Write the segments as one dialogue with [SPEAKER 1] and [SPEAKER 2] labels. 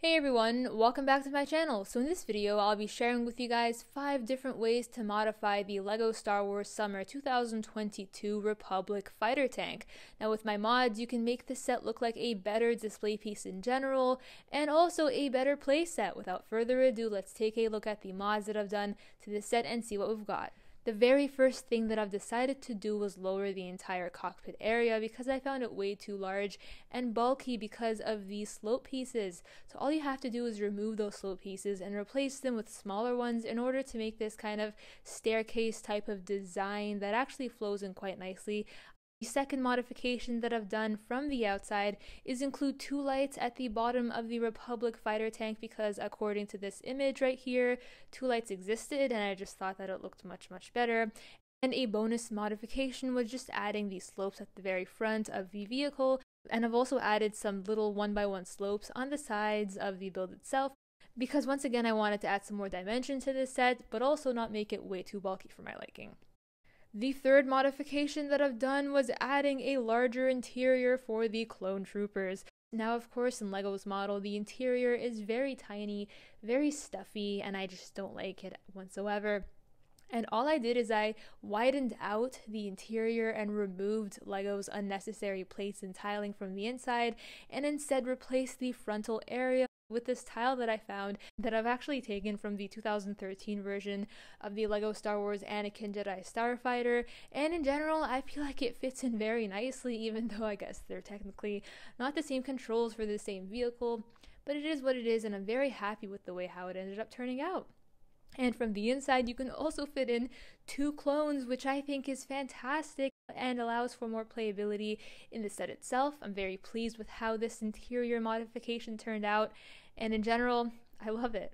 [SPEAKER 1] Hey everyone, welcome back to my channel. So in this video, I'll be sharing with you guys 5 different ways to modify the LEGO Star Wars Summer 2022 Republic fighter tank. Now with my mods, you can make this set look like a better display piece in general, and also a better play set. Without further ado, let's take a look at the mods that I've done to this set and see what we've got. The very first thing that I've decided to do was lower the entire cockpit area because I found it way too large and bulky because of these slope pieces. So all you have to do is remove those slope pieces and replace them with smaller ones in order to make this kind of staircase type of design that actually flows in quite nicely. The second modification that I've done from the outside is include 2 lights at the bottom of the Republic fighter tank because according to this image right here, 2 lights existed and I just thought that it looked much better. And a bonus modification was just adding these slopes at the very front of the vehicle, and I've also added some little 1x1 slopes on the sides of the build itself because once again I wanted to add some more dimension to this set but also not make it way too bulky for my liking. The third modification that I've done was adding a larger interior for the clone troopers. Now, of course, in LEGO's model, the interior is very tiny, very stuffy, and I just don't like it whatsoever. And all I did is I widened out the interior and removed LEGO's unnecessary plates and tiling from the inside, and instead replaced the frontal area with this tile that I found that I've actually taken from the 2013 version of the LEGO Star Wars Anakin Jedi Starfighter, and in general I feel like it fits in very nicely, even though I guess they're technically not the same controls for the same vehicle, but it is what it is and I'm very happy with the way how it ended up turning out. And from the inside you can also fit in 2 clones, which I think is fantastic and allows for more playability in the set itself. I'm very pleased with how this interior modification turned out, and in general, I love it.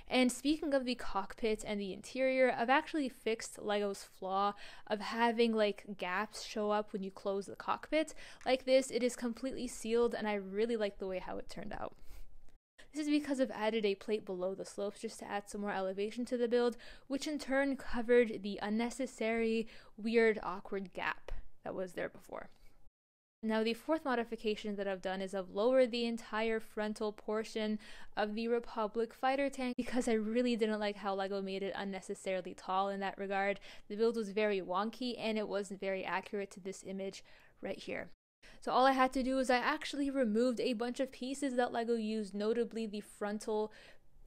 [SPEAKER 1] And speaking of the cockpit and the interior, I've actually fixed LEGO's flaw of having like gaps show up when you close the cockpit. Like this, it is completely sealed and I really like the way how it turned out. This is because I've added a plate below the slopes just to add some more elevation to the build, which in turn covered the unnecessary, weird, awkward gap that was there before. Now the fourth modification that I've done is I've lowered the entire frontal portion of the Republic fighter tank because I really didn't like how LEGO made it unnecessarily tall in that regard. The build was very wonky and it wasn't very accurate to this image right here. So all I had to do is I actually removed a bunch of pieces that LEGO used, notably the frontal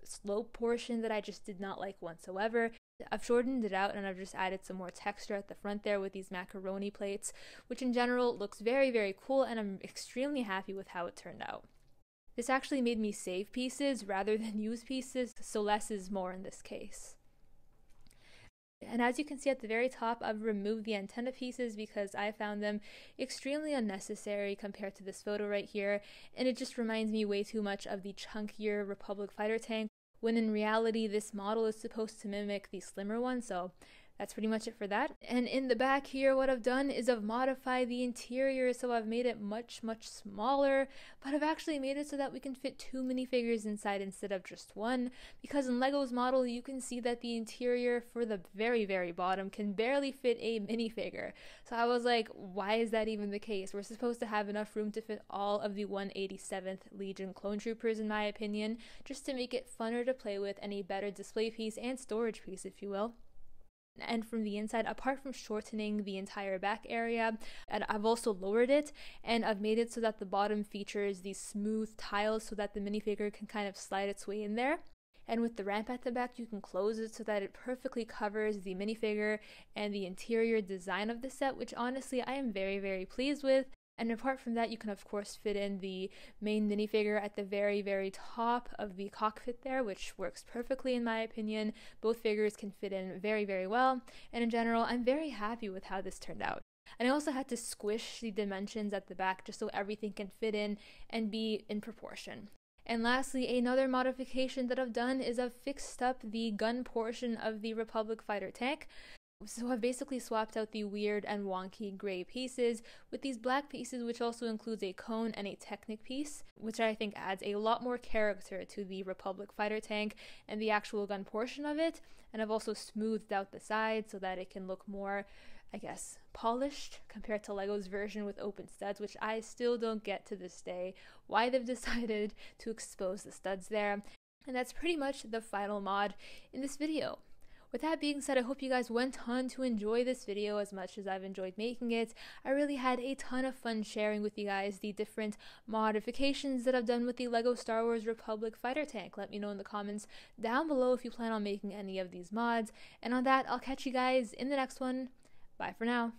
[SPEAKER 1] slope portion that I just did not like whatsoever. I've shortened it out and I've just added some more texture at the front there with these macaroni plates, which in general looks very cool and I'm extremely happy with how it turned out. This actually made me save pieces rather than use pieces, so less is more in this case. And as you can see at the very top, I've removed the antenna pieces because I found them extremely unnecessary compared to this photo right here, and it just reminds me way too much of the chunkier Republic fighter tank, when in reality this model is supposed to mimic the slimmer one, so that's pretty much it for that. And in the back here, what I've done is I've modified the interior, so I've made it much smaller, but I've actually made it so that we can fit 2 minifigures inside instead of just 1, because in LEGO's model you can see that the interior for the very bottom can barely fit a minifigure. So I was like, why is that even the case? We're supposed to have enough room to fit all of the 187th Legion clone troopers, in my opinion, just to make it funner to play with and a better display piece and storage piece, if you will. And from the inside, apart from shortening the entire back area, and I've also lowered it and I've made it so that the bottom features these smooth tiles so that the minifigure can kind of slide its way in there. And with the ramp at the back, you can close it so that it perfectly covers the minifigure and the interior design of the set, which honestly I am very pleased with. And apart from that, you can of course fit in the main minifigure at the very top of the cockpit there, which works perfectly in my opinion. Both figures can fit in very well, and in general, I'm very happy with how this turned out. And I also had to squish the dimensions at the back just so everything can fit in and be in proportion. And lastly, another modification that I've done is I've fixed up the gun portion of the Republic fighter tank. So I've basically swapped out the weird and wonky gray pieces with these black pieces, which also includes a cone and a Technic piece, which I think adds a lot more character to the Republic fighter tank and the actual gun portion of it. And I've also smoothed out the sides so that it can look more, I guess, polished compared to Lego's version with open studs, which I still don't get to this day why they've decided to expose the studs there. And that's pretty much the final mod in this video. With that being said, I hope you guys went on to enjoy this video as much as I've enjoyed making it. I really had a ton of fun sharing with you guys the different modifications that I've done with the LEGO Star Wars Republic fighter tank. Let me know in the comments down below if you plan on making any of these mods. And on that, I'll catch you guys in the next one. Bye for now.